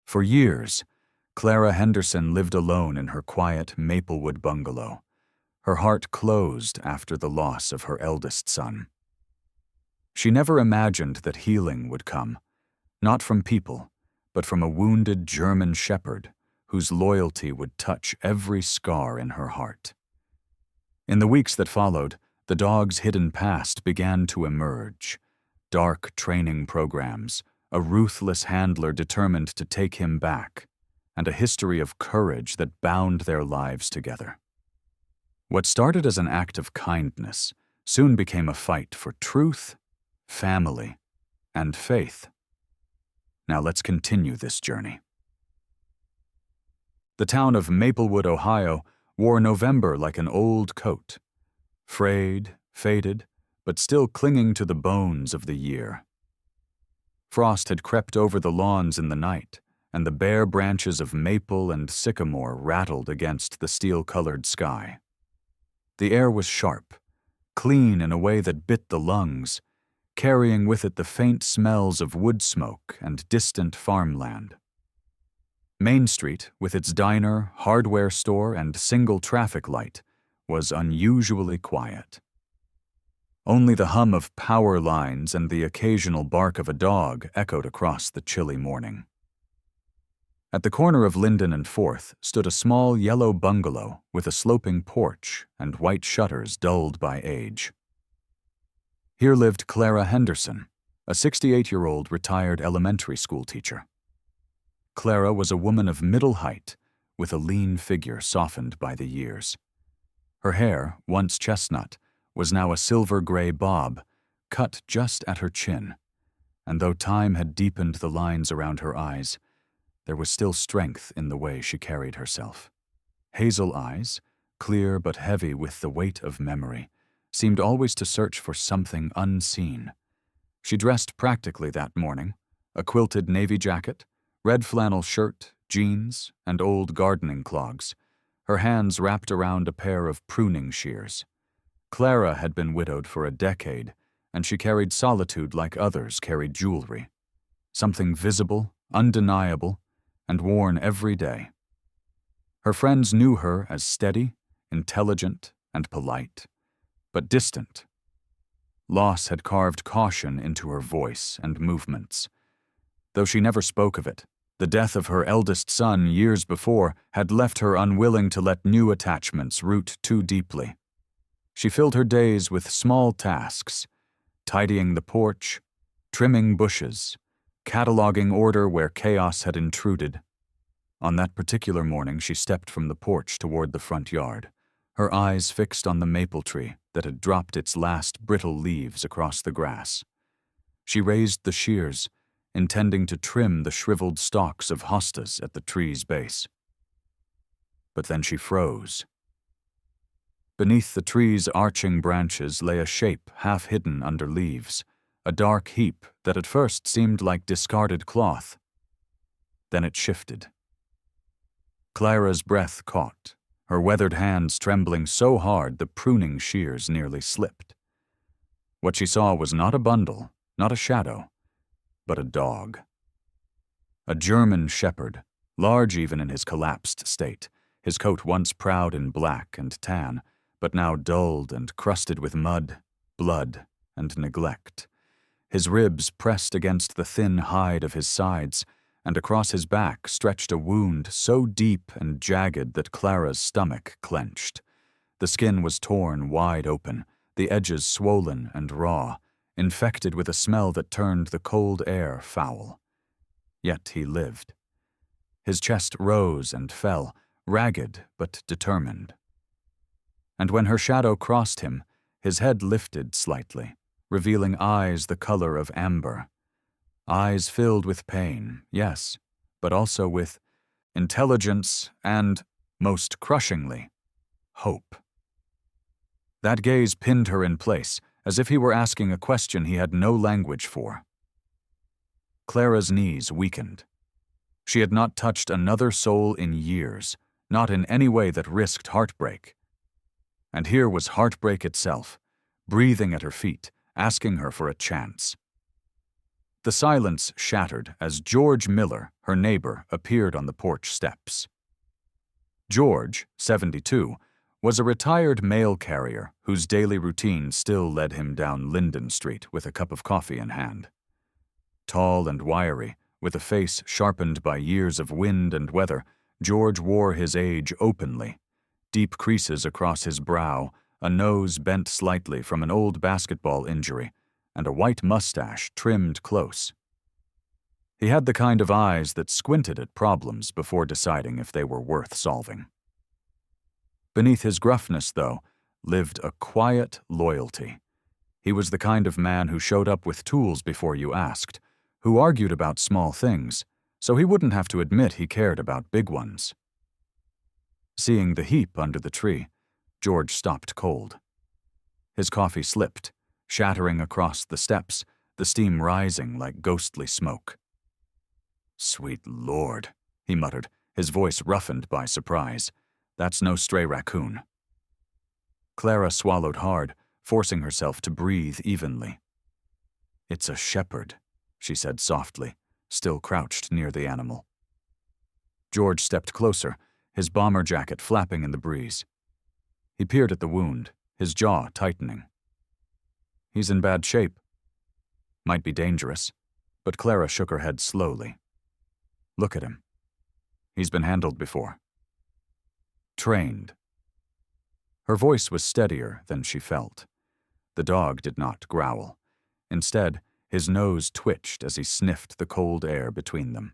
For years, Clara Henderson lived alone in her quiet Maplewood bungalow, her heart closed after the loss of her eldest son. She never imagined that healing would come, not from people, but from a wounded German shepherd whose loyalty would touch every scar in her heart. In the weeks that followed, the dog's hidden past began to emerge. Dark training programs, a ruthless handler determined to take him back, and a history of courage that bound their lives together. What started as an act of kindness soon became a fight for truth, family, and faith. Now let's continue this journey. The town of Maplewood, Ohio, wore November like an old coat, frayed, faded, but still clinging to the bones of the year. Frost had crept over the lawns in the night, and the bare branches of maple and sycamore rattled against the steel-colored sky. The air was sharp, clean in a way that bit the lungs, carrying with it the faint smells of wood smoke and distant farmland. Main Street, with its diner, hardware store, and single traffic light, was unusually quiet. Only the hum of power lines and the occasional bark of a dog echoed across the chilly morning. At the corner of Linden and 4th stood a small yellow bungalow with a sloping porch and white shutters dulled by age. Here lived Clara Henderson, a 68-year-old retired elementary school teacher. Clara was a woman of middle height, with a lean figure softened by the years. Her hair, once chestnut, was now a silver-gray bob, cut just at her chin, and though time had deepened the lines around her eyes, there was still strength in the way she carried herself. Hazel eyes, clear but heavy with the weight of memory, seemed always to search for something unseen. She dressed practically that morning, a quilted navy jacket, red flannel shirt, jeans, and old gardening clogs, her hands wrapped around a pair of pruning shears. Clara had been widowed for a decade, and she carried solitude like others carried jewelry, something visible, undeniable, and worn every day. Her friends knew her as steady, intelligent, and polite, but distant. Loss had carved caution into her voice and movements. Though she never spoke of it, the death of her eldest son years before had left her unwilling to let new attachments root too deeply. She filled her days with small tasks, tidying the porch, trimming bushes, cataloging order where chaos had intruded. On that particular morning, she stepped from the porch toward the front yard, her eyes fixed on the maple tree that had dropped its last brittle leaves across the grass. She raised the shears, intending to trim the shriveled stalks of hostas at the tree's base. But then she froze. Beneath the tree's arching branches lay a shape half hidden under leaves, a dark heap that at first seemed like discarded cloth. Then it shifted. Clara's breath caught, her weathered hands trembling so hard the pruning shears nearly slipped. What she saw was not a bundle, not a shadow, but a dog. A German shepherd, large even in his collapsed state, his coat once proud in black and tan, but now dulled and crusted with mud, blood, and neglect. His ribs pressed against the thin hide of his sides, and across his back stretched a wound so deep and jagged that Clara's stomach clenched. The skin was torn wide open, the edges swollen and raw, infected with a smell that turned the cold air foul. Yet he lived. His chest rose and fell, ragged but determined. And when her shadow crossed him, his head lifted slightly, revealing eyes the color of amber. Eyes filled with pain, yes, but also with intelligence and, most crushingly, hope. That gaze pinned her in place, as if he were asking a question he had no language for. Clara's knees weakened. She had not touched another soul in years, not in any way that risked heartbreak. And here was heartbreak itself, breathing at her feet, asking her for a chance. The silence shattered as George Miller, her neighbor, appeared on the porch steps. George, 72, was a retired mail carrier whose daily routine still led him down Linden Street with a cup of coffee in hand. Tall and wiry, with a face sharpened by years of wind and weather, George wore his age openly. Deep creases across his brow, a nose bent slightly from an old basketball injury, and a white mustache trimmed close. He had the kind of eyes that squinted at problems before deciding if they were worth solving. Beneath his gruffness, though, lived a quiet loyalty. He was the kind of man who showed up with tools before you asked, who argued about small things, so he wouldn't have to admit he cared about big ones. Seeing the heap under the tree, George stopped cold. His coffee slipped, shattering across the steps, the steam rising like ghostly smoke. "Sweet Lord," he muttered, his voice roughened by surprise. "That's no stray raccoon." Clara swallowed hard, forcing herself to breathe evenly. "It's a shepherd," she said softly, still crouched near the animal. George stepped closer, his bomber jacket flapping in the breeze. He peered at the wound, his jaw tightening. "He's in bad shape. Might be dangerous," but Clara shook her head slowly. "Look at him. He's been handled before. Trained." Her voice was steadier than she felt. The dog did not growl. Instead, his nose twitched as he sniffed the cold air between them.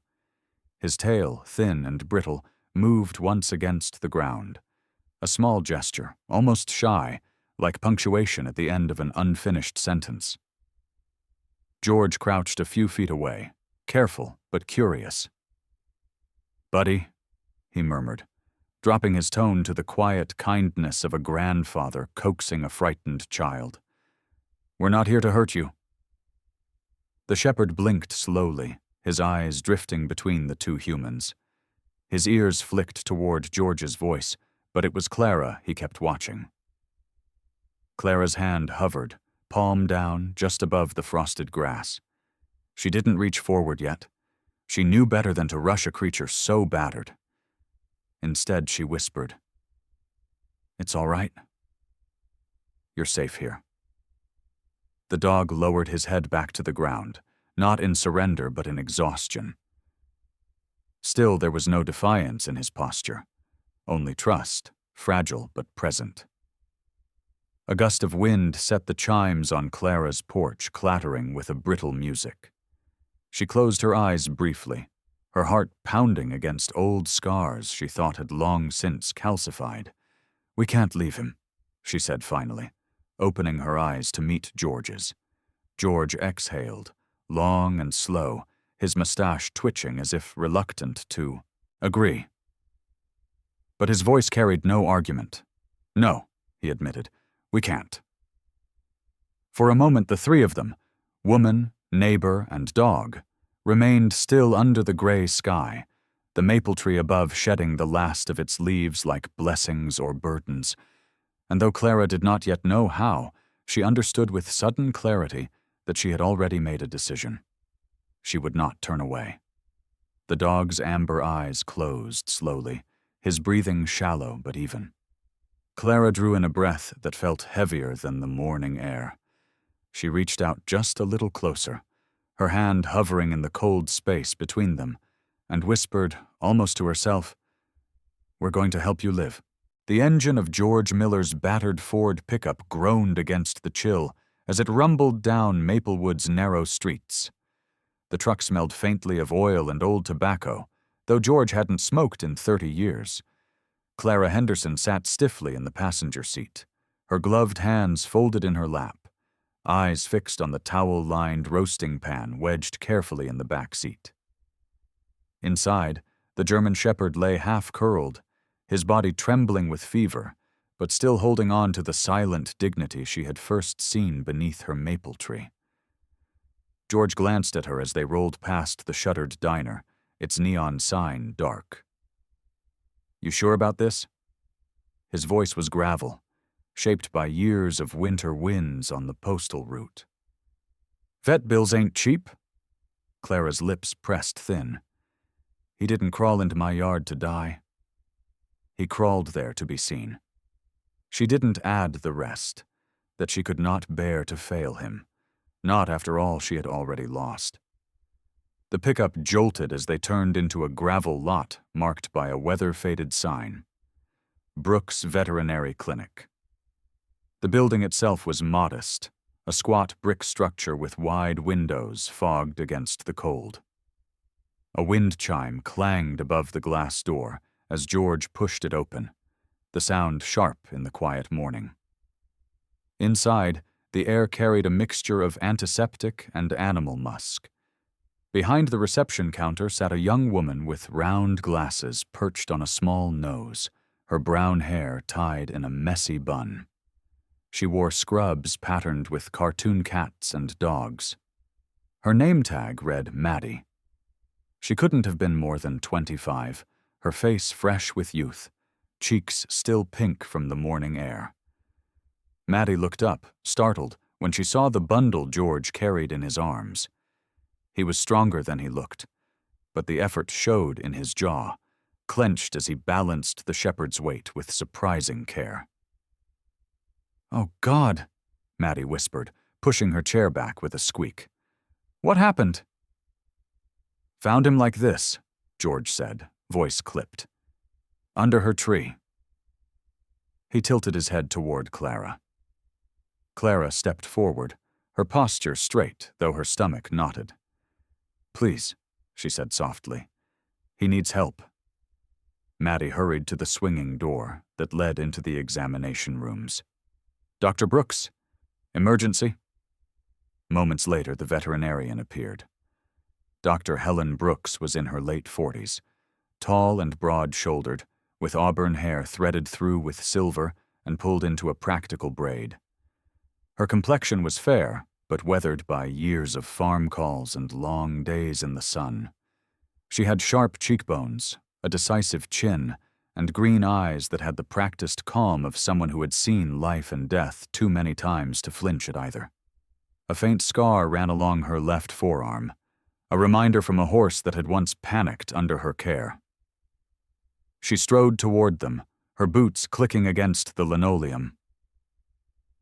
His tail, thin and brittle, moved once against the ground. A small gesture, almost shy, like punctuation at the end of an unfinished sentence. George crouched a few feet away, careful but curious. "Buddy," he murmured, dropping his tone to the quiet kindness of a grandfather coaxing a frightened child. "We're not here to hurt you." The shepherd blinked slowly, his eyes drifting between the two humans. His ears flicked toward George's voice, but it was Clara he kept watching. Clara's hand hovered, palm down, just above the frosted grass. She didn't reach forward yet. She knew better than to rush a creature so battered. Instead, she whispered, "It's all right. You're safe here." The dog lowered his head back to the ground, not in surrender but in exhaustion. Still, there was no defiance in his posture, only trust, fragile but present. A gust of wind set the chimes on Clara's porch clattering with a brittle music. She closed her eyes briefly, her heart pounding against old scars she thought had long since calcified. "We can't leave him," she said finally, opening her eyes to meet George's. George exhaled, long and slow, his mustache twitching as if reluctant to agree. But his voice carried no argument. "No," he admitted, "we can't." For a moment the three of them, woman, neighbor, and dog, remained still under the gray sky, the maple tree above shedding the last of its leaves like blessings or burdens. And though Clara did not yet know how, she understood with sudden clarity that she had already made a decision. She would not turn away. The dog's amber eyes closed slowly, his breathing shallow but even. Clara drew in a breath that felt heavier than the morning air. She reached out just a little closer, her hand hovering in the cold space between them, and whispered, almost to herself, "We're going to help you live." The engine of George Miller's battered Ford pickup groaned against the chill as it rumbled down Maplewood's narrow streets. The truck smelled faintly of oil and old tobacco, though George hadn't smoked in 30 years. Clara Henderson sat stiffly in the passenger seat, her gloved hands folded in her lap, eyes fixed on the towel-lined roasting pan wedged carefully in the back seat. Inside, the German shepherd lay half-curled, his body trembling with fever, but still holding on to the silent dignity she had first seen beneath her maple tree. George glanced at her as they rolled past the shuttered diner, its neon sign dark. "You sure about this?" His voice was gravel, shaped by years of winter winds on the postal route. "Vet bills ain't cheap." Clara's lips pressed thin. He didn't crawl into my yard to die. He crawled there to be seen. She didn't add the rest, that she could not bear to fail him, not after all she had already lost. The pickup jolted as they turned into a gravel lot marked by a weather-faded sign. Brooks Veterinary Clinic. The building itself was modest, a squat brick structure with wide windows fogged against the cold. A wind chime clanged above the glass door as George pushed it open, the sound sharp in the quiet morning. Inside, the air carried a mixture of antiseptic and animal musk. Behind the reception counter sat a young woman with round glasses perched on a small nose, her brown hair tied in a messy bun. She wore scrubs patterned with cartoon cats and dogs. Her name tag read Maddie. She couldn't have been more than 25, her face fresh with youth, cheeks still pink from the morning air. Maddie looked up, startled, when she saw the bundle George carried in his arms. He was stronger than he looked, but the effort showed in his jaw, clenched as he balanced the shepherd's weight with surprising care. "Oh, God," Maddie whispered, pushing her chair back with a squeak. "What happened?" "Found him like this," George said, voice clipped. "Under her tree." He tilted his head toward Clara. Clara stepped forward, her posture straight, though her stomach knotted. "Please," she said softly. "He needs help." Maddie hurried to the swinging door that led into the examination rooms. "Dr. Brooks? Emergency?" Moments later, the veterinarian appeared. Dr. Helen Brooks was in her late 40s, tall and broad-shouldered, with auburn hair threaded through with silver and pulled into a practical braid. Her complexion was fair, but weathered by years of farm calls and long days in the sun. She had sharp cheekbones, a decisive chin, and green eyes that had the practiced calm of someone who had seen life and death too many times to flinch at either. A faint scar ran along her left forearm, a reminder from a horse that had once panicked under her care. She strode toward them, her boots clicking against the linoleum.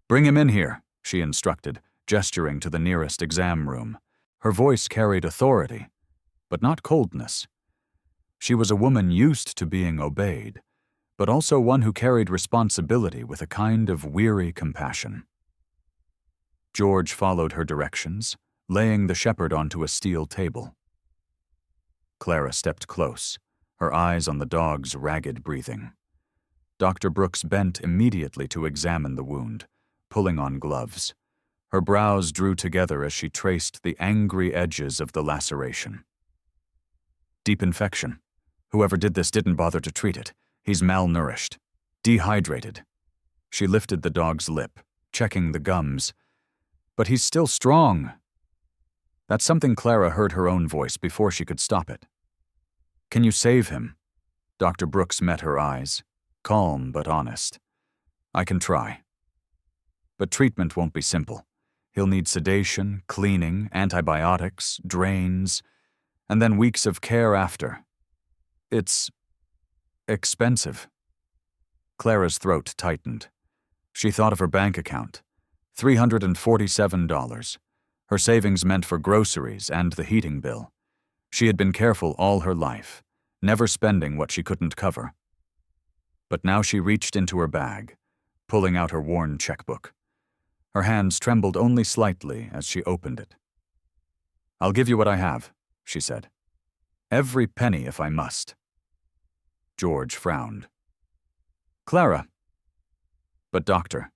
"Bring him in here," she instructed, gesturing to the nearest exam room. Her voice carried authority, but not coldness. She was a woman used to being obeyed, but also one who carried responsibility with a kind of weary compassion. George followed her directions, laying the shepherd onto a steel table. Clara stepped close, her eyes on the dog's ragged breathing. Dr. Brooks bent immediately to examine the wound, pulling on gloves. Her brows drew together as she traced the angry edges of the laceration. "Deep infection. Whoever did this didn't bother to treat it. He's malnourished. Dehydrated." She lifted the dog's lip, checking the gums. "But he's still strong." That's something Clara heard her own voice before she could stop it. "Can you save him?" Dr. Brooks met her eyes, calm but honest. "I can try. But treatment won't be simple. He'll need sedation, cleaning, antibiotics, drains, and then weeks of care after. It's expensive." Clara's throat tightened. She thought of her bank account. $347. Her savings meant for groceries and the heating bill. She had been careful all her life, never spending what she couldn't cover. But now she reached into her bag, pulling out her worn checkbook. Her hands trembled only slightly as she opened it. "I'll give you what I have," she said. "Every penny if I must." George frowned. "Clara." "But doctor."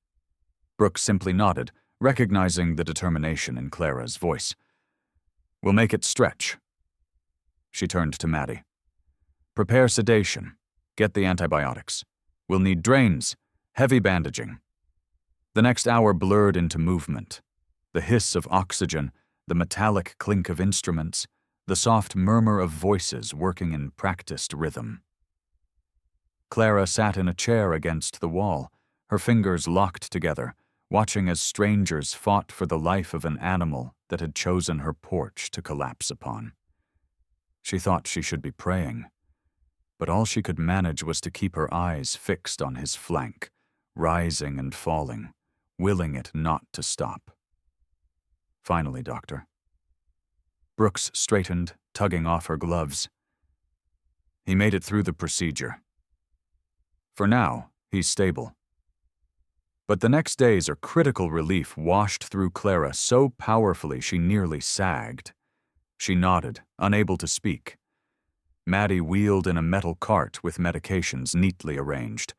Brooks simply nodded, recognizing the determination in Clara's voice. "We'll make it stretch." She turned to Maddie. "Prepare sedation. Get the antibiotics. We'll need drains, heavy bandaging." The next hour blurred into movement. The hiss of oxygen, the metallic clink of instruments, the soft murmur of voices working in practiced rhythm. Clara sat in a chair against the wall, her fingers locked together, watching as strangers fought for the life of an animal that had chosen her porch to collapse upon. She thought she should be praying, but all she could manage was to keep her eyes fixed on his flank, rising and falling, willing it not to stop. Finally, Doctor. Brooks straightened, tugging off her gloves. He made it through the procedure. For now, he's stable. But the next days, her critical relief washed through Clara so powerfully she nearly sagged. She nodded, unable to speak. Maddie wheeled in a metal cart with medications neatly arranged.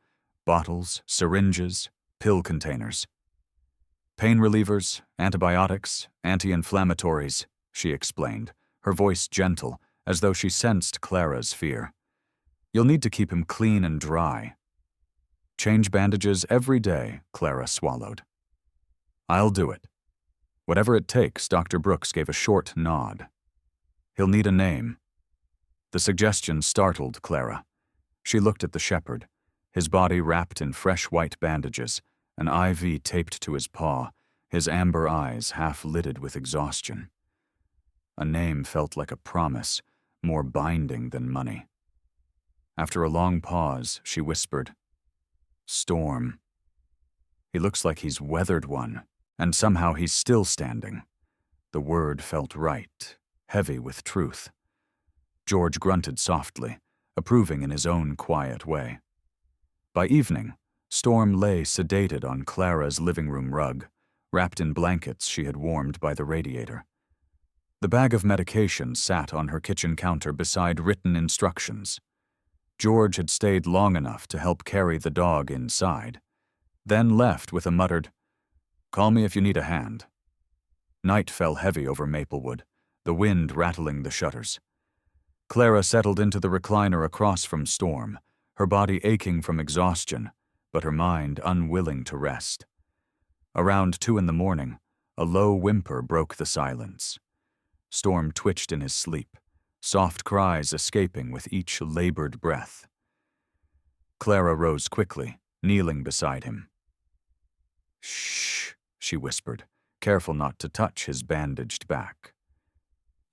Bottles, syringes, pill containers. Pain relievers, antibiotics, anti-inflammatories, she explained, her voice gentle, as though she sensed Clara's fear. You'll need to keep him clean and dry. Change bandages every day, Clara swallowed. I'll do it. Whatever it takes, Dr. Brooks gave a short nod. He'll need a name. The suggestion startled Clara. She looked at the shepherd, his body wrapped in fresh white bandages, an IV taped to his paw, his amber eyes half-lidded with exhaustion. A name felt like a promise, more binding than money. After a long pause, she whispered, Storm. He looks like he's weathered one, and somehow he's still standing. The word felt right, heavy with truth. George grunted softly, approving in his own quiet way. By evening, Storm lay sedated on Clara's living room rug, wrapped in blankets she had warmed by the radiator. The bag of medication sat on her kitchen counter beside written instructions. George had stayed long enough to help carry the dog inside, then left with a muttered, Call me if you need a hand. Night fell heavy over Maplewood, the wind rattling the shutters. Clara settled into the recliner across from Storm, her body aching from exhaustion, but her mind unwilling to rest. Around 2 a.m, a low whimper broke the silence. Storm twitched in his sleep, soft cries escaping with each labored breath. Clara rose quickly, kneeling beside him. Shh, she whispered, careful not to touch his bandaged back.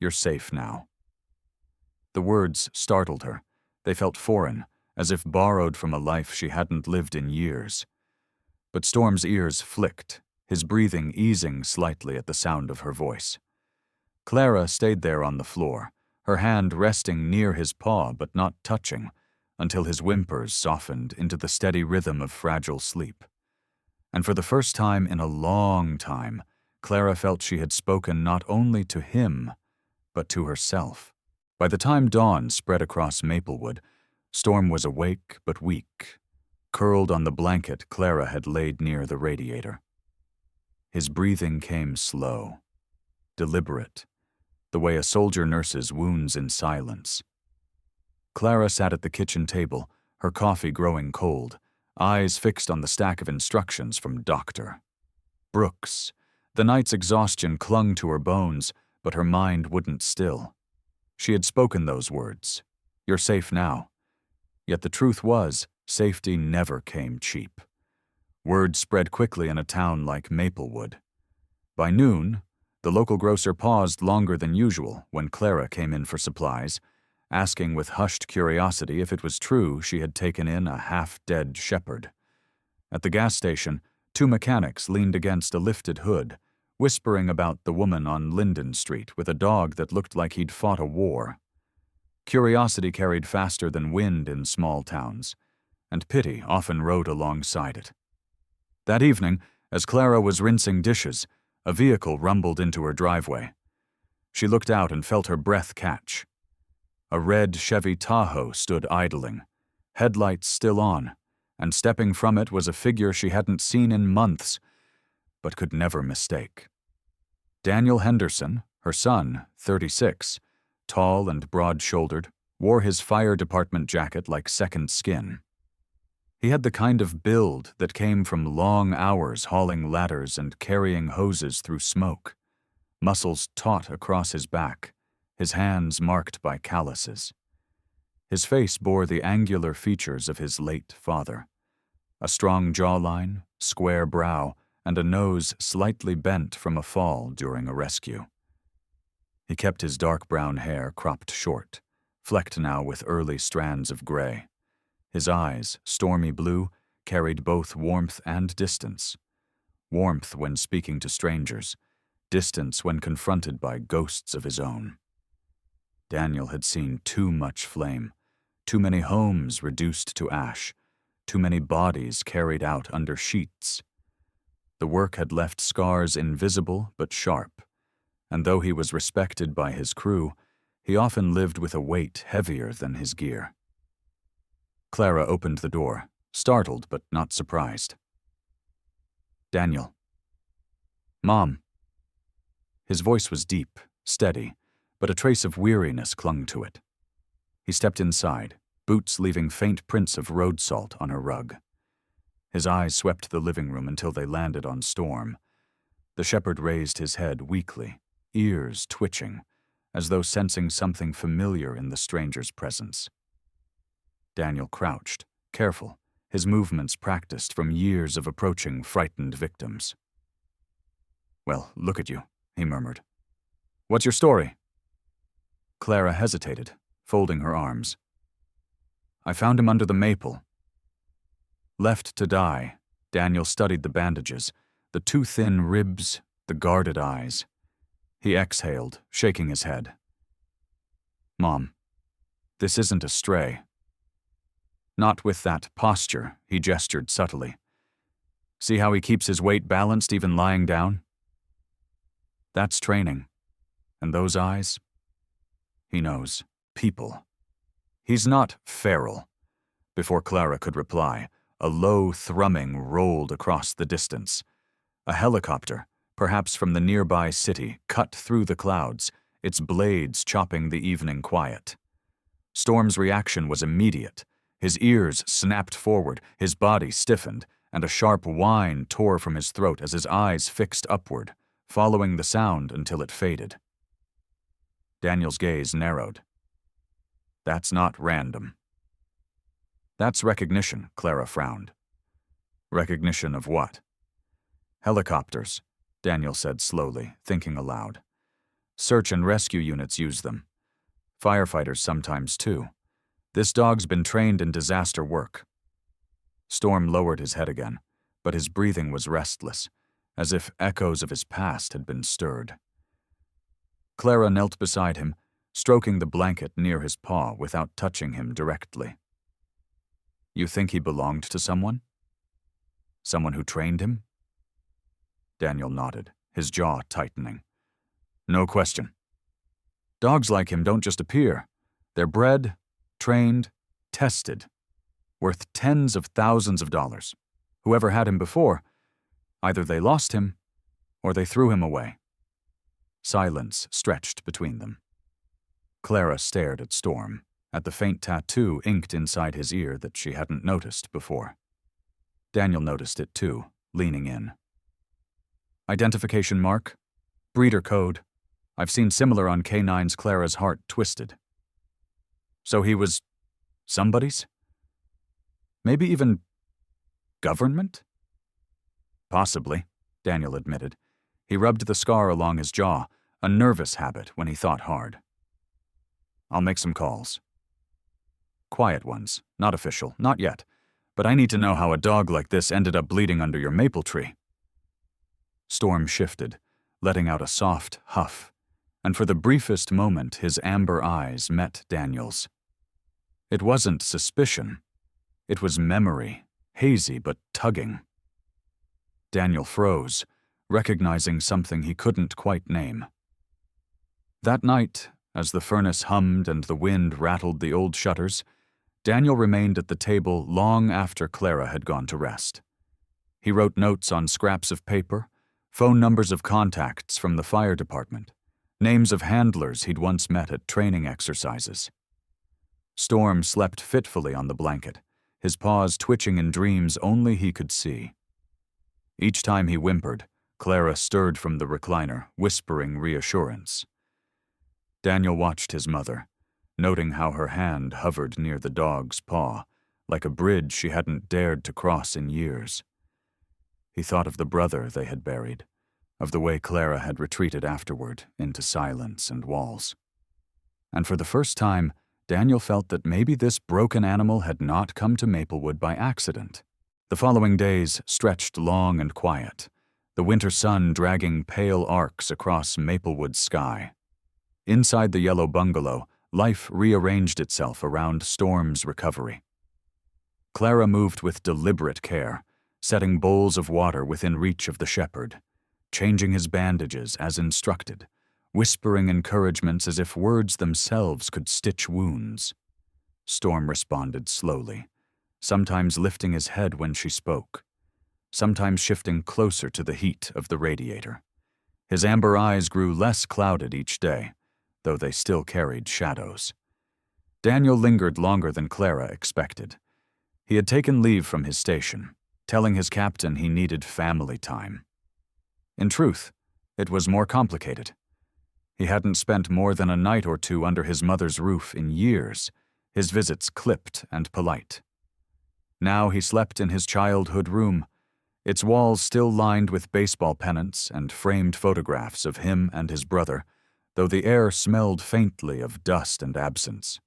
You're safe now. The words startled her. They felt foreign, as if borrowed from a life she hadn't lived in years. But Storm's ears flicked, his breathing easing slightly at the sound of her voice. Clara stayed there on the floor, her hand resting near his paw but not touching, until his whimpers softened into the steady rhythm of fragile sleep. And for the first time in a long time, Clara felt she had spoken not only to him, but to herself. By the time dawn spread across Maplewood, Storm was awake but weak, curled on the blanket Clara had laid near the radiator. His breathing came slow, deliberate, the way a soldier nurses wounds in silence. Clara sat at the kitchen table, her coffee growing cold, eyes fixed on the stack of instructions from Dr. Brooks. The night's exhaustion clung to her bones, but her mind wouldn't still. She had spoken those words, "You're safe now." Yet the truth was, safety never came cheap. Word spread quickly in a town like Maplewood. By noon, the local grocer paused longer than usual when Clara came in for supplies, asking with hushed curiosity if it was true she had taken in a half-dead shepherd. At the gas station, 2 mechanics leaned against a lifted hood, whispering about the woman on Linden Street with a dog that looked like he'd fought a war. Curiosity carried faster than wind in small towns, and pity often rode alongside it. That evening, as Clara was rinsing dishes, a vehicle rumbled into her driveway. She looked out and felt her breath catch. A red Chevy Tahoe stood idling, headlights still on, and stepping from it was a figure she hadn't seen in months, but could never mistake. Daniel Henderson, her son, 36, tall and broad-shouldered, wore his fire department jacket like second skin. He had the kind of build that came from long hours hauling ladders and carrying hoses through smoke, muscles taut across his back, his hands marked by calluses. His face bore the angular features of his late father, a strong jawline, square brow, and a nose slightly bent from a fall during a rescue. He kept his dark brown hair cropped short, flecked now with early strands of gray. His eyes, stormy blue, carried both warmth and distance. Warmth when speaking to strangers, distance when confronted by ghosts of his own. Daniel had seen too much flame, too many homes reduced to ash, too many bodies carried out under sheets. The work had left scars invisible but sharp, and though he was respected by his crew, he often lived with a weight heavier than his gear. Clara opened the door, startled but not surprised. "Daniel." "Mom." His voice was deep, steady, but a trace of weariness clung to it. He stepped inside, boots leaving faint prints of road salt on her rug. His eyes swept the living room until they landed on Storm. The shepherd raised his head weakly, ears twitching, as though sensing something familiar in the stranger's presence. Daniel crouched, careful, his movements practiced from years of approaching frightened victims. "Well, look at you," he murmured. "What's your story?" Clara hesitated, folding her arms. "I found him under the maple." Left to die, Daniel studied the bandages, the too thin ribs, the guarded eyes. He exhaled, shaking his head. "Mom, this isn't a stray." "Not with that posture," he gestured subtly. "See how he keeps his weight balanced even lying down? That's training. And those eyes? He knows. People. He's not feral." Before Clara could reply, a low thrumming rolled across the distance. A helicopter, perhaps from the nearby city, cut through the clouds, its blades chopping the evening quiet. Storm's reaction was immediate. His ears snapped forward, his body stiffened, and a sharp whine tore from his throat as his eyes fixed upward, following the sound until it faded. Daniel's gaze narrowed. "That's not random." "That's recognition," Clara frowned. "Recognition of what?" "Helicopters," Daniel said slowly, thinking aloud. "Search and rescue units use them. Firefighters sometimes too. This dog's been trained in disaster work." Storm lowered his head again, but his breathing was restless, as if echoes of his past had been stirred. Clara knelt beside him, stroking the blanket near his paw without touching him directly. "You think he belonged to someone? Someone who trained him?" Daniel nodded, his jaw tightening. "No question. Dogs like him don't just appear. They're bred, trained, tested, worth tens of thousands of dollars. Whoever had him before, either they lost him or they threw him away." Silence stretched between them. Clara stared at Storm, at the faint tattoo inked inside his ear that she hadn't noticed before. Daniel noticed it too, leaning in. "Identification mark? Breeder code. I've seen similar on K9's." Clara's heart twisted. "So he was somebody's? Maybe even government?" "Possibly," Daniel admitted. He rubbed the scar along his jaw, a nervous habit when he thought hard. "I'll make some calls. Quiet ones, not official, not yet, but I need to know how a dog like this ended up bleeding under your maple tree." Storm shifted, letting out a soft huff, and for the briefest moment his amber eyes met Daniel's. It wasn't suspicion. It was memory, hazy but tugging. Daniel froze, recognizing something he couldn't quite name. That night, as the furnace hummed and the wind rattled the old shutters, Daniel remained at the table long after Clara had gone to rest. He wrote notes on scraps of paper, phone numbers of contacts from the fire department, names of handlers he'd once met at training exercises. Storm slept fitfully on the blanket, his paws twitching in dreams only he could see. Each time he whimpered, Clara stirred from the recliner, whispering reassurance. Daniel watched his mother, noting how her hand hovered near the dog's paw, like a bridge she hadn't dared to cross in years. He thought of the brother they had buried, of the way Clara had retreated afterward into silence and walls. And for the first time, Daniel felt that maybe this broken animal had not come to Maplewood by accident. The following days stretched long and quiet, the winter sun dragging pale arcs across Maplewood's sky. Inside the yellow bungalow, life rearranged itself around Storm's recovery. Clara moved with deliberate care, setting bowls of water within reach of the shepherd, changing his bandages as instructed, whispering encouragements as if words themselves could stitch wounds. Storm responded slowly, sometimes lifting his head when she spoke, sometimes shifting closer to the heat of the radiator. His amber eyes grew less clouded each day, though they still carried shadows. Daniel lingered longer than Clara expected. He had taken leave from his station, telling his captain he needed family time. In truth, it was more complicated. He hadn't spent more than a night or two under his mother's roof in years, his visits clipped and polite. Now he slept in his childhood room, its walls still lined with baseball pennants and framed photographs of him and his brother, though the air smelled faintly of dust and absence.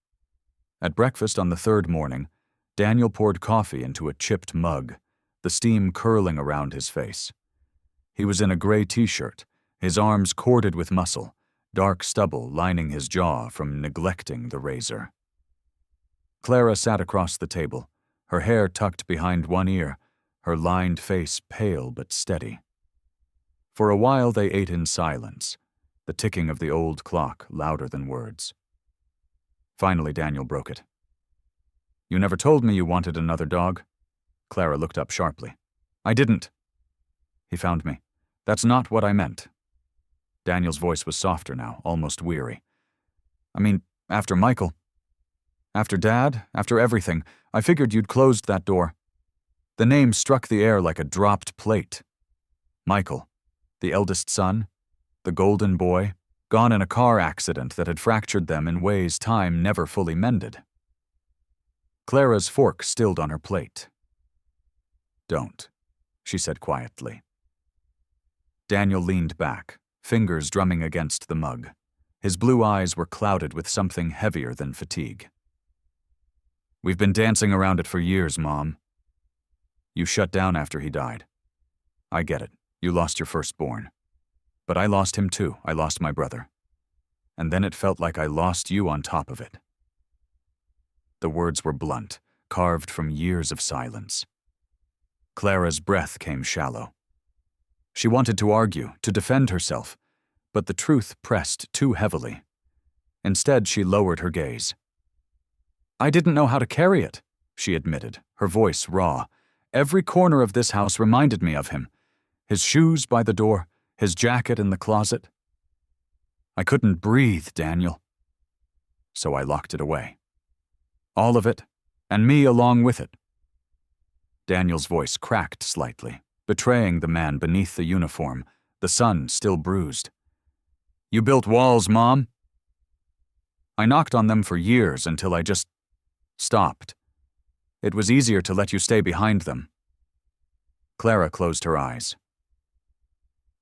At breakfast on the third morning, Daniel poured coffee into a chipped mug, the steam curling around his face. He was in a gray t-shirt, his arms corded with muscle, dark stubble lining his jaw from neglecting the razor. Clara sat across the table, her hair tucked behind one ear, her lined face pale but steady. For a while they ate in silence, the ticking of the old clock louder than words. Finally Daniel broke it. "You never told me you wanted another dog." Clara looked up sharply. "I didn't." He found me. "That's not what I meant." Daniel's voice was softer now, almost weary. "I mean, after Michael. After Dad, after everything, I figured you'd closed that door." The name struck the air like a dropped plate. Michael, the eldest son, the golden boy, gone in a car accident that had fractured them in ways time never fully mended. Clara's fork stilled on her plate. "Don't," she said quietly. Daniel leaned back, fingers drumming against the mug. His blue eyes were clouded with something heavier than fatigue. "We've been dancing around it for years, Mom. You shut down after he died. I get it. You lost your firstborn. But I lost him too. I lost my brother. And then it felt like I lost you on top of it." The words were blunt, carved from years of silence. Clara's breath came shallow. She wanted to argue, to defend herself, but the truth pressed too heavily. Instead, she lowered her gaze. "I didn't know how to carry it," she admitted, her voice raw. "Every corner of this house reminded me of him. His shoes by the door, his jacket in the closet. I couldn't breathe, Daniel. So I locked it away. All of it, and me along with it." Daniel's voice cracked slightly, betraying the man beneath the uniform, the sun still bruised. "You built walls, Mom." "I knocked on them for years until I just stopped. It was easier to let you stay behind them." Clara closed her eyes.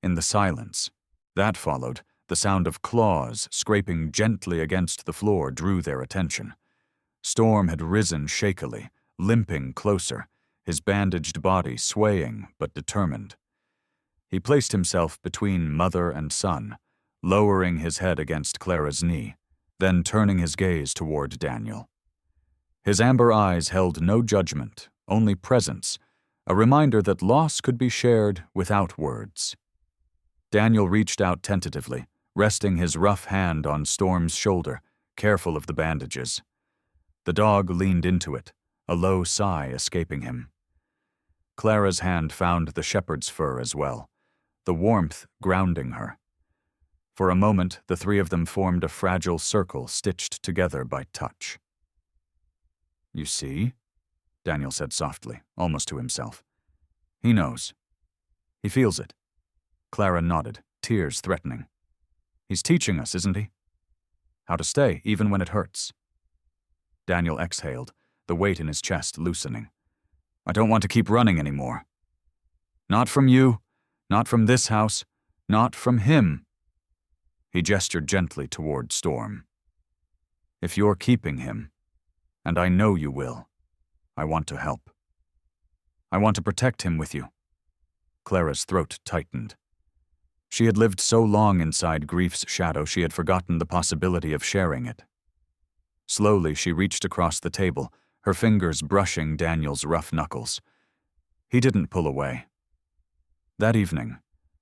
In the silence that followed, the sound of claws scraping gently against the floor drew their attention. Storm had risen shakily, limping closer, his bandaged body swaying but determined. He placed himself between mother and son, lowering his head against Clara's knee, then turning his gaze toward Daniel. His amber eyes held no judgment, only presence, a reminder that loss could be shared without words. Daniel reached out tentatively, resting his rough hand on Storm's shoulder, careful of the bandages. The dog leaned into it, a low sigh escaping him. Clara's hand found the shepherd's fur as well, the warmth grounding her. For a moment, the three of them formed a fragile circle stitched together by touch. "You see?" Daniel said softly, almost to himself. "He knows. He feels it." Clara nodded, tears threatening. "He's teaching us, isn't he? How to stay, even when it hurts." Daniel exhaled, the weight in his chest loosening. "I don't want to keep running anymore. Not from you, not from this house, Not from him. He gestured gently toward Storm. If you're keeping him, and I know you will, I want to help. I want to protect him with you. Clara's throat tightened. She had lived so long inside grief's shadow she had forgotten the possibility of sharing it. Slowly she reached across the table, her fingers brushing Daniel's rough knuckles. He didn't pull away. That evening,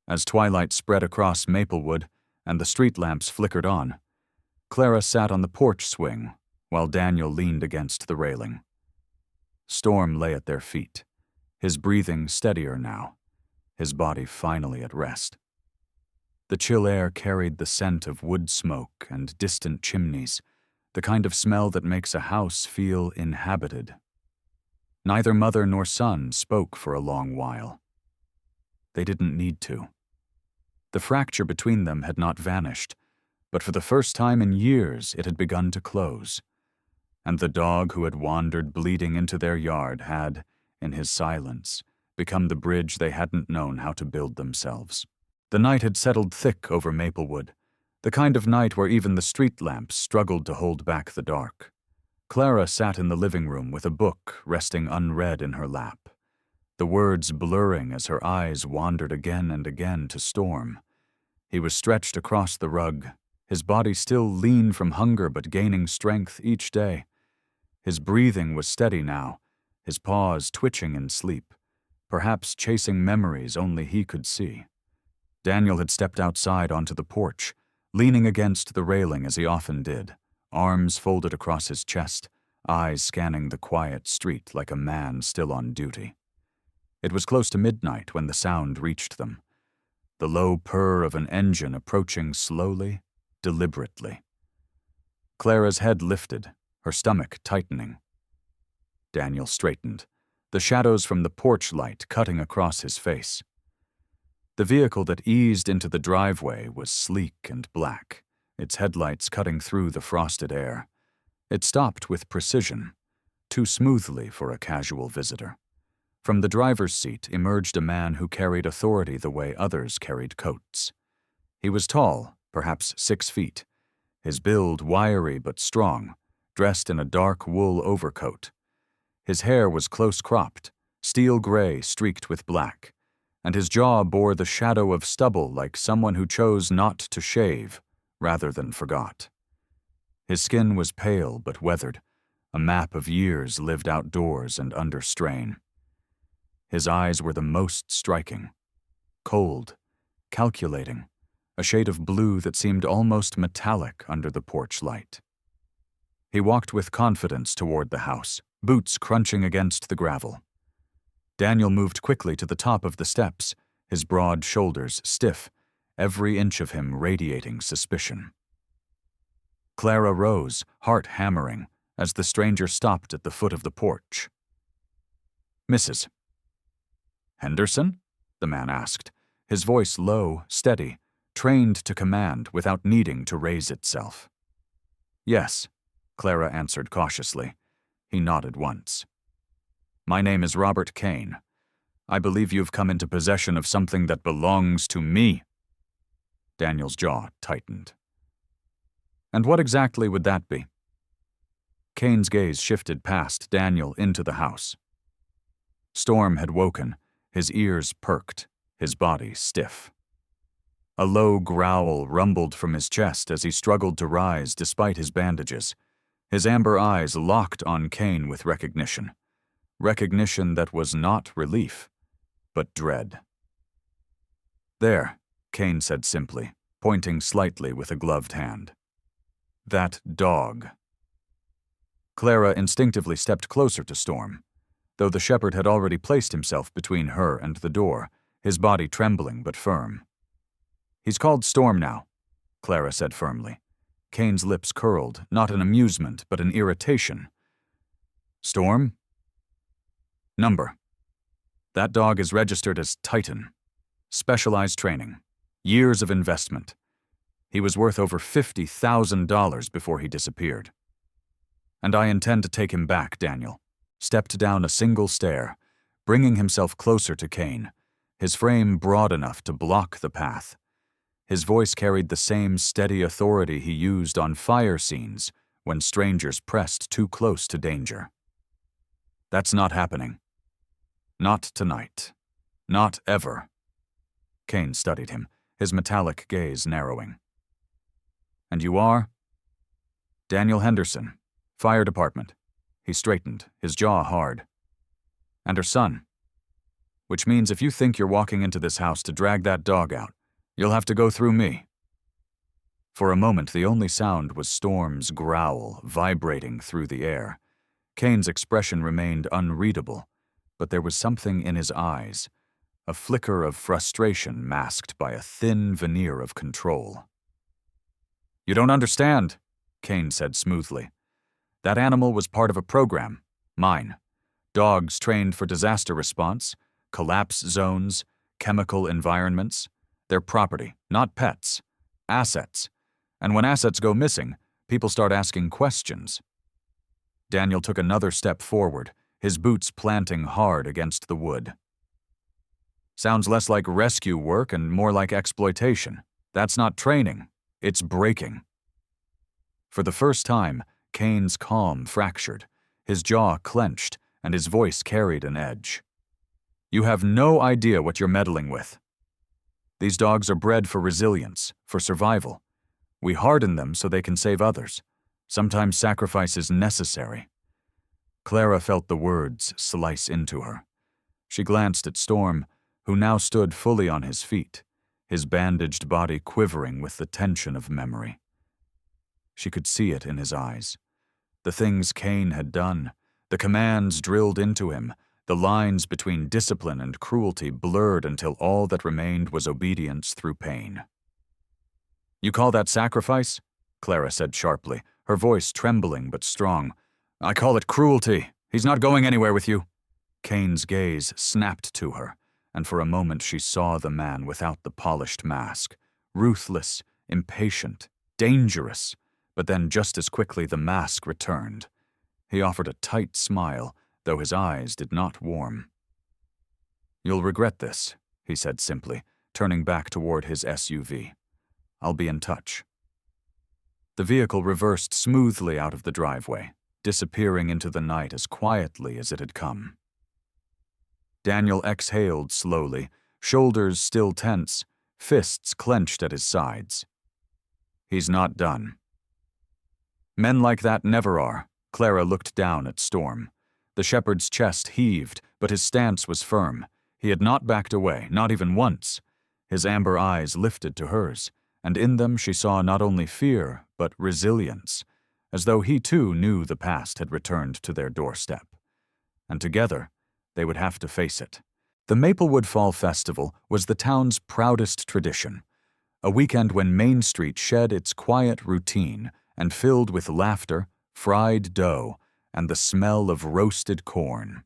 as twilight spread across Maplewood and the street lamps flickered on, Clara sat on the porch swing while Daniel leaned against the railing. Storm lay at their feet, his breathing steadier now, his body finally at rest. The chill air carried the scent of wood smoke and distant chimneys, the kind of smell that makes a house feel inhabited. Neither mother nor son spoke for a long while. They didn't need to. The fracture between them had not vanished, but for the first time in years it had begun to close, and the dog who had wandered bleeding into their yard had, in his silence, become the bridge they hadn't known how to build themselves. The night had settled thick over Maplewood, the kind of night where even the street lamps struggled to hold back the dark. Clara sat in the living room with a book resting unread in her lap, the words blurring as her eyes wandered again and again to Storm. He was stretched across the rug, his body still lean from hunger but gaining strength each day. His breathing was steady now, his paws twitching in sleep, perhaps chasing memories only he could see. Daniel had stepped outside onto the porch, leaning against the railing as he often did, arms folded across his chest, eyes scanning the quiet street like a man still on duty. It was close to midnight when the sound reached them, the low purr of an engine approaching slowly, deliberately. Clara's head lifted, her stomach tightening. Daniel straightened, the shadows from the porch light cutting across his face. The vehicle that eased into the driveway was sleek and black, its headlights cutting through the frosted air. It stopped with precision, too smoothly for a casual visitor. From the driver's seat emerged a man who carried authority the way others carried coats. He was tall, perhaps 6 feet, his build wiry but strong, dressed in a dark wool overcoat. His hair was close-cropped, steel gray streaked with black, and his jaw bore the shadow of stubble like someone who chose not to shave rather than forgot. His skin was pale but weathered, a map of years lived outdoors and under strain. His eyes were the most striking, cold, calculating, a shade of blue that seemed almost metallic under the porch light. He walked with confidence toward the house, boots crunching against the gravel. Daniel moved quickly to the top of the steps, his broad shoulders stiff, every inch of him radiating suspicion. Clara rose, heart hammering, as the stranger stopped at the foot of the porch. "Mrs. Henderson?" the man asked, his voice low, steady, trained to command without needing to raise itself. "Yes," Clara answered cautiously. He nodded once. "My name is Robert Kane. I believe you've come into possession of something that belongs to me." Daniel's jaw tightened. "And what exactly would that be?" Kane's gaze shifted past Daniel into the house. Storm had woken, his ears perked, his body stiff. A low growl rumbled from his chest as he struggled to rise despite his bandages, his amber eyes locked on Kane with recognition. Recognition that was not relief, but dread. "There," Kane said simply, pointing slightly with a gloved hand. "That dog." Clara instinctively stepped closer to Storm, though the shepherd had already placed himself between her and the door, his body trembling but firm. "He's called Storm now," Clara said firmly. Kane's lips curled, not in amusement but in irritation. "Storm? Number. That dog is registered as Titan. Specialized training. Years of investment. He was worth over $50,000 before he disappeared. And I intend to take him back," Daniel stepped down a single stair, bringing himself closer to Kane, his frame broad enough to block the path, His voice carried the same steady authority he used on fire scenes when strangers pressed too close to danger. "That's not happening. Not tonight. Not ever." Kane studied him, his metallic gaze narrowing. "And you are?" "Daniel Henderson, Fire Department." He straightened, his jaw hard. "And her son. Which means if you think you're walking into this house to drag that dog out, you'll have to go through me." For a moment, the only sound was Storm's growl vibrating through the air. Kane's expression remained unreadable, but there was something in his eyes, a flicker of frustration masked by a thin veneer of control. "You don't understand," Kane said smoothly. "That animal was part of a program, mine. Dogs trained for disaster response, collapse zones, chemical environments. They're property, not pets. Assets. And when assets go missing, people start asking questions." Daniel took another step forward, his boots planting hard against the wood. "Sounds less like rescue work and more like exploitation. That's not training. It's breaking." For the first time, Kane's calm fractured, his jaw clenched, and his voice carried an edge. "You have no idea what you're meddling with. These dogs are bred for resilience, for survival. We harden them so they can save others. Sometimes sacrifice is necessary." Clara felt the words slice into her. She glanced at Storm, who now stood fully on his feet, his bandaged body quivering with the tension of memory. She could see it in his eyes. The things Kane had done, the commands drilled into him, the lines between discipline and cruelty blurred until all that remained was obedience through pain. "You call that sacrifice?" Clara said sharply, her voice trembling but strong. "I call it cruelty. He's not going anywhere with you." Kane's gaze snapped to her, and for a moment she saw the man without the polished mask, ruthless, impatient, dangerous, but then just as quickly the mask returned. He offered a tight smile, though his eyes did not warm. "You'll regret this," he said simply, turning back toward his SUV. "I'll be in touch." The vehicle reversed smoothly out of the driveway, disappearing into the night as quietly as it had come. Daniel exhaled slowly, shoulders still tense, fists clenched at his sides. He's not done. Men like that never are. Clara looked down at Storm. The shepherd's chest heaved, but his stance was firm. He had not backed away, not even once. His amber eyes lifted to hers, and in them she saw not only fear, but resilience, as though he too knew the past had returned to their doorstep. And together, they would have to face it. The Maplewood Fall Festival was the town's proudest tradition, a weekend when Main Street shed its quiet routine and filled with laughter, fried dough, and the smell of roasted corn.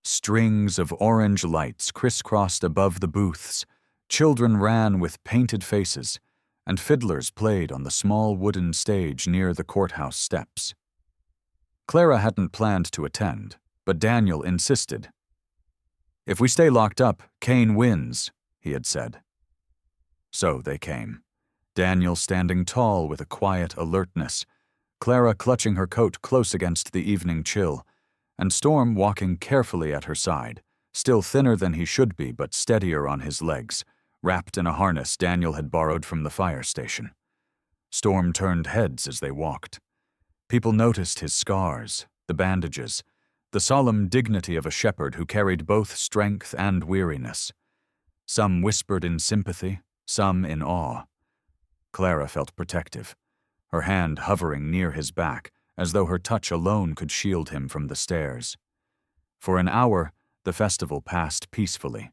Strings of orange lights crisscrossed above the booths, children ran with painted faces, and fiddlers played on the small wooden stage near the courthouse steps. Clara hadn't planned to attend, but Daniel insisted. "If we stay locked up, Kane wins," he had said. So they came, Daniel standing tall with a quiet alertness, Clara clutching her coat close against the evening chill, and Storm walking carefully at her side, still thinner than he should be but steadier on his legs, wrapped in a harness Daniel had borrowed from the fire station. Storm turned heads as they walked. People noticed his scars, the bandages, the solemn dignity of a shepherd who carried both strength and weariness. Some whispered in sympathy, some in awe. Clara felt protective, her hand hovering near his back as though her touch alone could shield him from the stares. For an hour, the festival passed peacefully.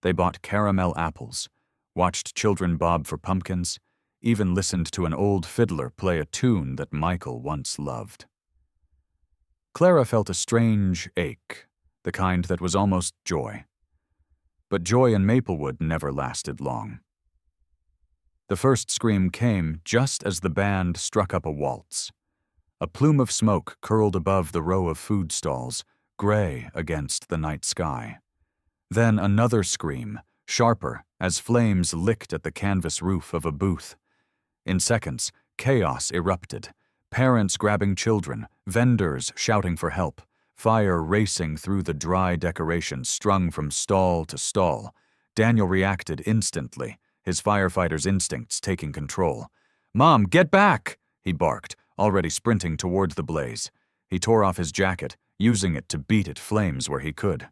They bought caramel apples, watched children bob for pumpkins, even listened to an old fiddler play a tune that Michael once loved. Clara felt a strange ache, the kind that was almost joy. But joy in Maplewood never lasted long. The first scream came just as the band struck up a waltz. A plume of smoke curled above the row of food stalls, gray against the night sky. Then another scream, sharper as flames licked at the canvas roof of a booth. In seconds, chaos erupted. Parents grabbing children, vendors shouting for help, fire racing through the dry decorations strung from stall to stall. Daniel reacted instantly, his firefighter's instincts taking control. "Mom, get back!" he barked, already sprinting toward the blaze. He tore off his jacket, using it to beat at flames where he could.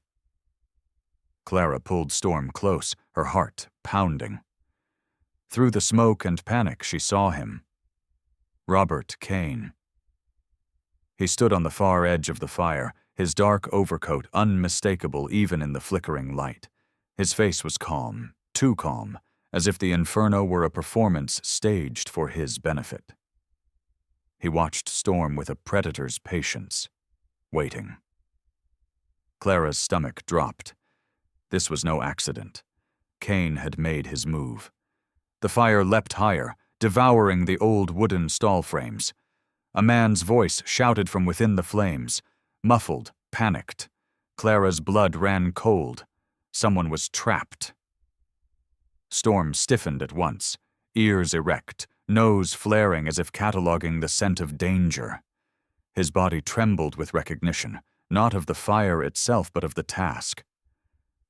Clara pulled Storm close, her heart pounding. Through the smoke and panic, she saw him. Robert Kane. He stood on the far edge of the fire, his dark overcoat unmistakable even in the flickering light. His face was calm, too calm, as if the inferno were a performance staged for his benefit. He watched Storm with a predator's patience, waiting. Clara's stomach dropped. This was no accident. Kane had made his move. The fire leapt higher, devouring the old wooden stall frames. A man's voice shouted from within the flames, muffled, panicked. Clara's blood ran cold. Someone was trapped. Storm stiffened at once, ears erect, nose flaring as if cataloging the scent of danger. His body trembled with recognition, not of the fire itself but of the task.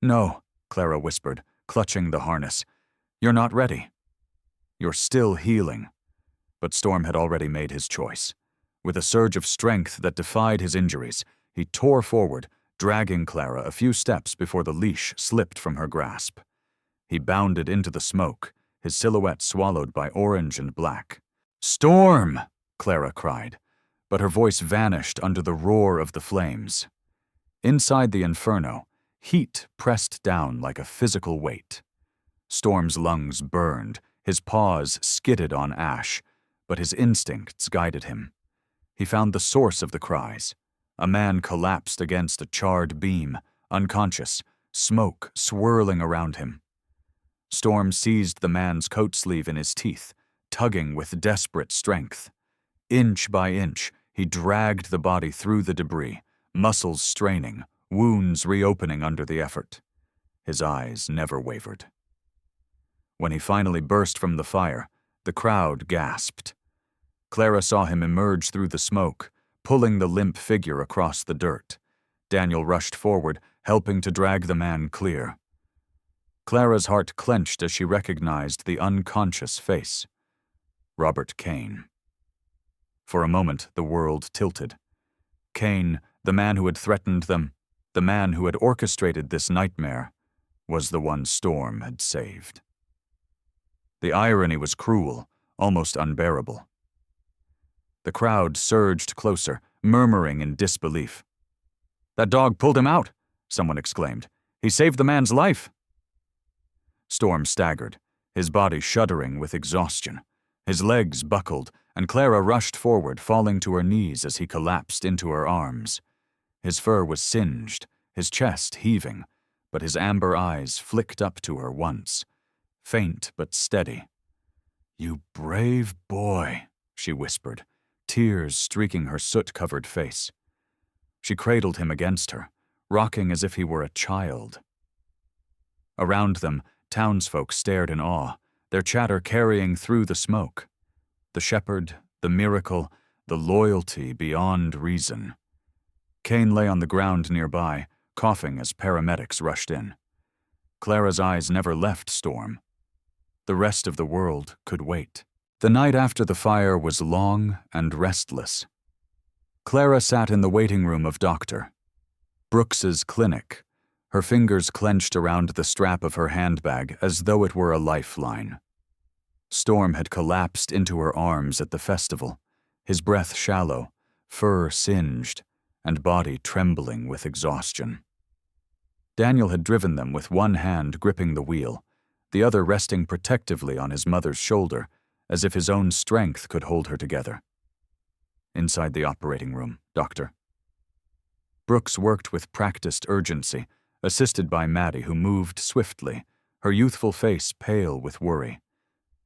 "No," Clara whispered, clutching the harness. "You're not ready. You're still healing." But Storm had already made his choice. With a surge of strength that defied his injuries, he tore forward, dragging Clara a few steps before the leash slipped from her grasp. He bounded into the smoke, his silhouette swallowed by orange and black. "Storm!" Clara cried, but her voice vanished under the roar of the flames. Inside the inferno, heat pressed down like a physical weight. Storm's lungs burned, his paws skidded on ash, but his instincts guided him. He found the source of the cries. A man collapsed against a charred beam, unconscious, smoke swirling around him. Storm seized the man's coat sleeve in his teeth, tugging with desperate strength. Inch by inch, he dragged the body through the debris, muscles straining, wounds reopening under the effort. His eyes never wavered. When he finally burst from the fire, the crowd gasped. Clara saw him emerge through the smoke, pulling the limp figure across the dirt. Daniel rushed forward, helping to drag the man clear. Clara's heart clenched as she recognized the unconscious face. Robert Kane. For a moment, the world tilted. Kane, the man who had threatened them, the man who had orchestrated this nightmare, was the one Storm had saved. The irony was cruel, almost unbearable. The crowd surged closer, murmuring in disbelief. "That dog pulled him out," someone exclaimed. "He saved the man's life." Storm staggered, his body shuddering with exhaustion. His legs buckled, and Clara rushed forward, falling to her knees as he collapsed into her arms. His fur was singed, his chest heaving, but his amber eyes flicked up to her once, faint but steady. "You brave boy," she whispered, tears streaking her soot-covered face. She cradled him against her, rocking as if he were a child. Around them, townsfolk stared in awe, their chatter carrying through the smoke. The shepherd, the miracle, the loyalty beyond reason. Kane lay on the ground nearby, coughing as paramedics rushed in. Clara's eyes never left Storm. The rest of the world could wait. The night after the fire was long and restless. Clara sat in the waiting room of Dr. Brooks's clinic, her fingers clenched around the strap of her handbag as though it were a lifeline. Storm had collapsed into her arms at the festival, his breath shallow, fur singed, and body trembling with exhaustion. Daniel had driven them with one hand gripping the wheel, the other resting protectively on his mother's shoulder, as if his own strength could hold her together. Inside the operating room, Dr. Brooks worked with practiced urgency, assisted by Maddie, who moved swiftly, her youthful face pale with worry.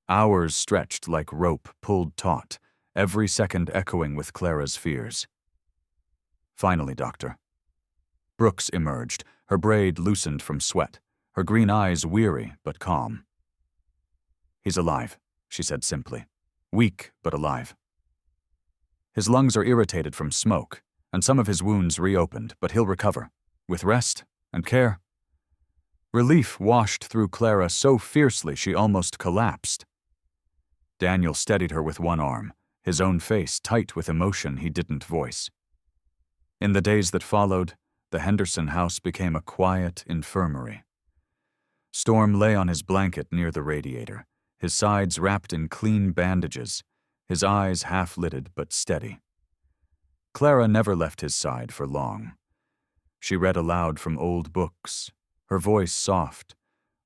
Hours stretched like rope pulled taut, every second echoing with Clara's fears. Finally, Doctor. Brooks emerged, her braid loosened from sweat, her green eyes weary but calm. "He's alive," she said simply. "Weak, but alive. His lungs are irritated from smoke, and some of his wounds reopened, but he'll recover, with rest and care." Relief washed through Clara so fiercely she almost collapsed. Daniel steadied her with one arm, his own face tight with emotion he didn't voice. In the days that followed, the Henderson house became a quiet infirmary. Storm lay on his blanket near the radiator, his sides wrapped in clean bandages, his eyes half-lidded but steady. Clara never left his side for long. She read aloud from old books, her voice soft,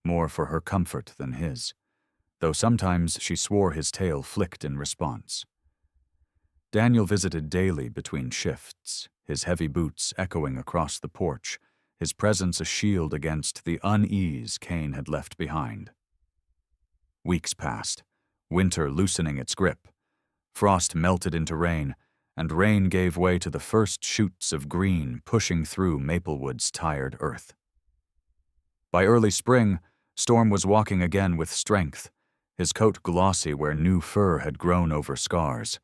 more for her comfort than his, though sometimes she swore his tail flicked in response. Daniel visited daily between shifts, his heavy boots echoing across the porch, his presence a shield against the unease Kane had left behind. Weeks passed, winter loosening its grip. Frost melted into rain, and rain gave way to the first shoots of green pushing through Maplewood's tired earth. By early spring, Storm was walking again with strength, his coat glossy where new fur had grown over scars.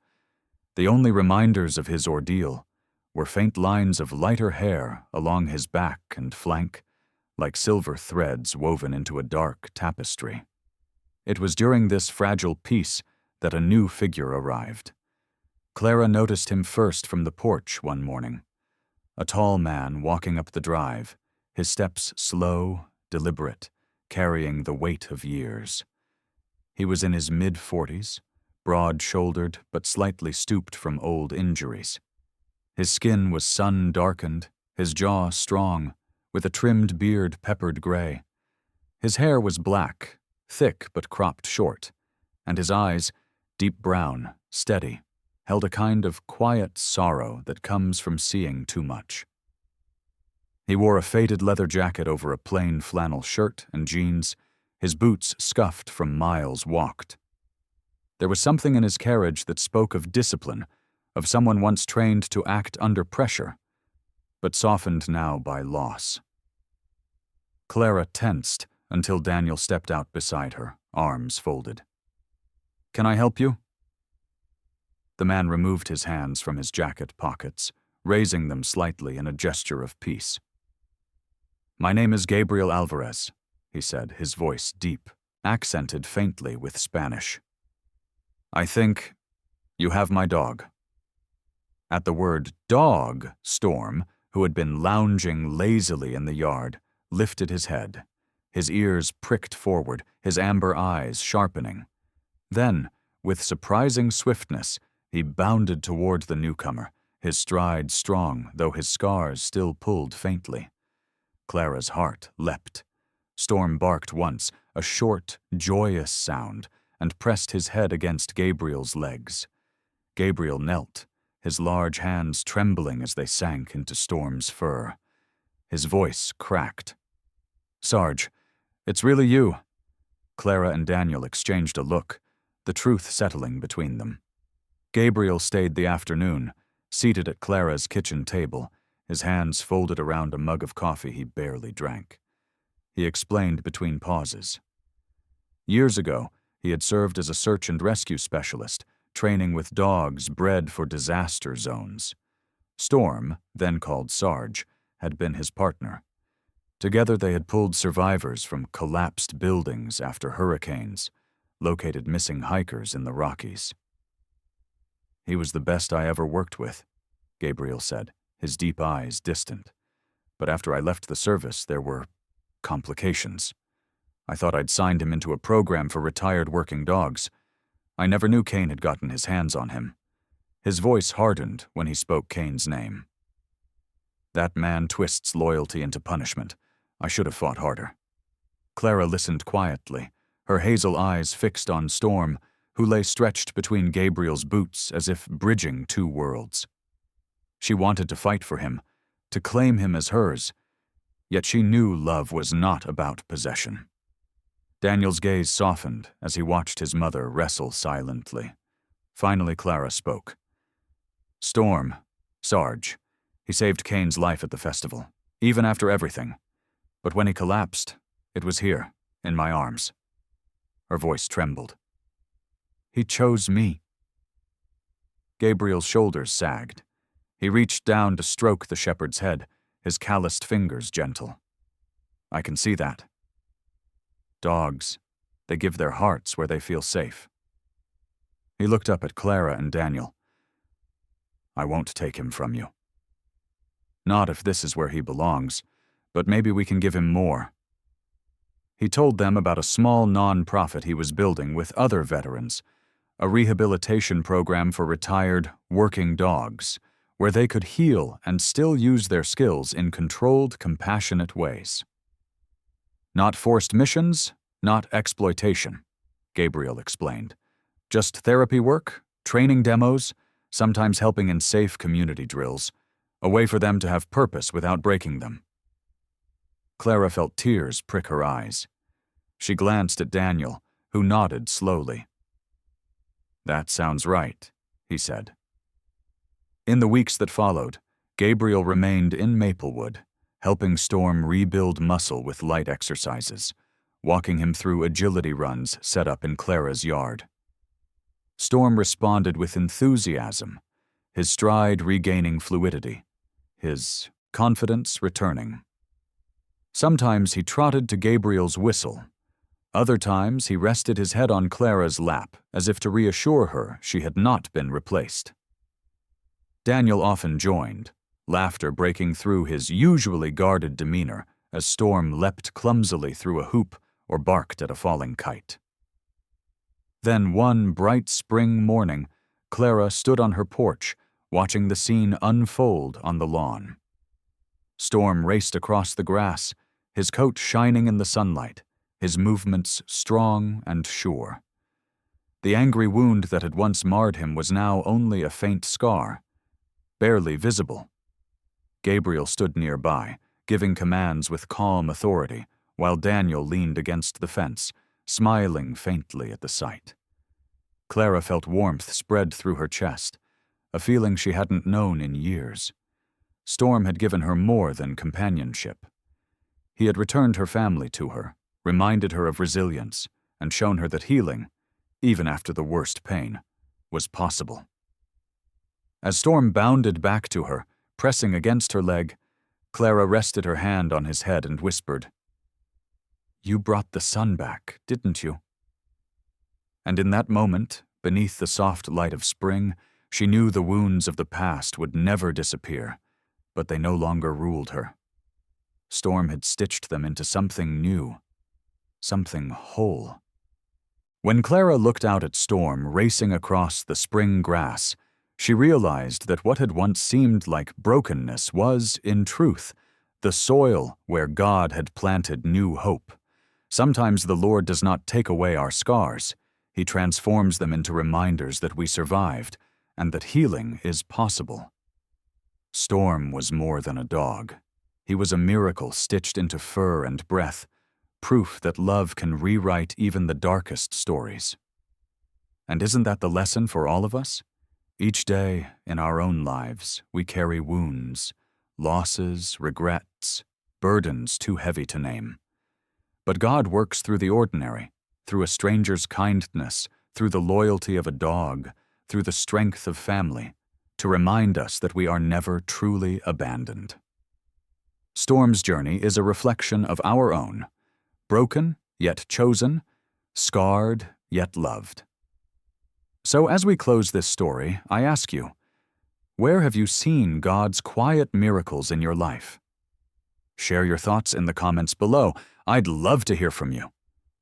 The only reminders of his ordeal were faint lines of lighter hair along his back and flank, like silver threads woven into a dark tapestry. It was during this fragile peace that a new figure arrived. Clara noticed him first from the porch one morning. A tall man walking up the drive, his steps slow, deliberate, carrying the weight of years. He was in his mid-40s, broad-shouldered but slightly stooped from old injuries. His skin was sun-darkened, his jaw strong, with a trimmed beard peppered gray. His hair was black, thick but cropped short, and his eyes, deep brown, steady, held a kind of quiet sorrow that comes from seeing too much. He wore a faded leather jacket over a plain flannel shirt and jeans, his boots scuffed from miles walked. There was something in his carriage that spoke of discipline, of someone once trained to act under pressure, but softened now by loss. Clara tensed until Daniel stepped out beside her, arms folded. "Can I help you?" The man removed his hands from his jacket pockets, raising them slightly in a gesture of peace. "My name is Gabriel Alvarez," he said, his voice deep, accented faintly with Spanish. "I think you have my dog." At the word dog, Storm, who had been lounging lazily in the yard, lifted his head, his ears pricked forward, his amber eyes sharpening. Then, with surprising swiftness, he bounded toward the newcomer, his stride strong, though his scars still pulled faintly. Clara's heart leapt. Storm barked once, a short, joyous sound, and pressed his head against Gabriel's legs. Gabriel knelt, his large hands trembling as they sank into Storm's fur. His voice cracked. "Sarge, it's really you." Clara and Daniel exchanged a look, the truth settling between them. Gabriel stayed the afternoon, seated at Clara's kitchen table, his hands folded around a mug of coffee he barely drank. He explained between pauses. Years ago, he had served as a search and rescue specialist, training with dogs bred for disaster zones. Storm, then called Sarge, had been his partner. Together they had pulled survivors from collapsed buildings after hurricanes, located missing hikers in the Rockies. "He was the best I ever worked with," Gabriel said, his deep eyes distant. "But after I left the service, there were complications. I thought I'd signed him into a program for retired working dogs. I never knew Kane had gotten his hands on him." His voice hardened when he spoke Kane's name. "That man twists loyalty into punishment. I should have fought harder." Clara listened quietly, her hazel eyes fixed on Storm, who lay stretched between Gabriel's boots as if bridging two worlds. She wanted to fight for him, to claim him as hers, yet she knew love was not about possession. Daniel's gaze softened as he watched his mother wrestle silently. Finally, Clara spoke. "Storm, Sarge, he saved Kane's life at the festival, even after everything. But when he collapsed, It was here, in my arms. Her voice trembled. He chose me. Gabriel's shoulders sagged. He reached down to stroke the shepherd's head, his calloused fingers gentle. I can see that. Dogs, they give their hearts where they feel safe. He looked up at Clara and Daniel. I won't take him from you. Not if this is where he belongs, but maybe we can give him more. He told them about a small non-profit he was building with other veterans, a rehabilitation program for retired, working dogs, where they could heal and still use their skills in controlled, compassionate ways. Not forced missions, not exploitation, Gabriel explained. Just therapy work, training demos, sometimes helping in safe community drills, a way for them to have purpose without breaking them. Clara felt tears prick her eyes. She glanced at Daniel, who nodded slowly. That sounds right, he said. In the weeks that followed, Gabriel remained in Maplewood, helping Storm rebuild muscle with light exercises, walking him through agility runs set up in Clara's yard. Storm responded with enthusiasm, his stride regaining fluidity, his confidence returning. Sometimes he trotted to Gabriel's whistle. Other times he rested his head on Clara's lap, as if to reassure her she had not been replaced. Daniel often joined, laughter breaking through his usually guarded demeanor as Storm leapt clumsily through a hoop or barked at a falling kite. Then one bright spring morning, Clara stood on her porch, watching the scene unfold on the lawn. Storm raced across the grass, his coat shining in the sunlight, his movements strong and sure. The angry wound that had once marred him was now only a faint scar, barely visible. Gabriel stood nearby, giving commands with calm authority, while Daniel leaned against the fence, smiling faintly at the sight. Clara felt warmth spread through her chest, a feeling she hadn't known in years. Storm had given her more than companionship. He had returned her family to her, reminded her of resilience, and shown her that healing, even after the worst pain, was possible. As Storm bounded back to her, pressing against her leg, Clara rested her hand on his head and whispered, "You brought the sun back, didn't you?" And in that moment, beneath the soft light of spring, she knew the wounds of the past would never disappear, but they no longer ruled her. Storm had stitched them into something new, something whole. When Clara looked out at Storm racing across the spring grass, she realized that what had once seemed like brokenness was, in truth, the soil where God had planted new hope. Sometimes the Lord does not take away our scars. He transforms them into reminders that we survived and that healing is possible. Storm was more than a dog. He was a miracle stitched into fur and breath, proof that love can rewrite even the darkest stories. And isn't that the lesson for all of us? Each day, in our own lives, we carry wounds, losses, regrets, burdens too heavy to name. But God works through the ordinary, through a stranger's kindness, through the loyalty of a dog, through the strength of family, to remind us that we are never truly abandoned. Storm's journey is a reflection of our own, broken yet chosen, scarred yet loved. So as we close this story, I ask you, where have you seen God's quiet miracles in your life? Share your thoughts in the comments below. I'd love to hear from you.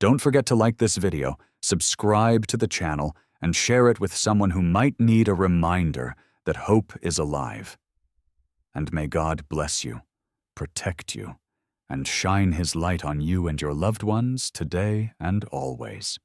Don't forget to like this video, subscribe to the channel, and share it with someone who might need a reminder that hope is alive. And may God bless you, protect you, and shine His light on you and your loved ones today and always.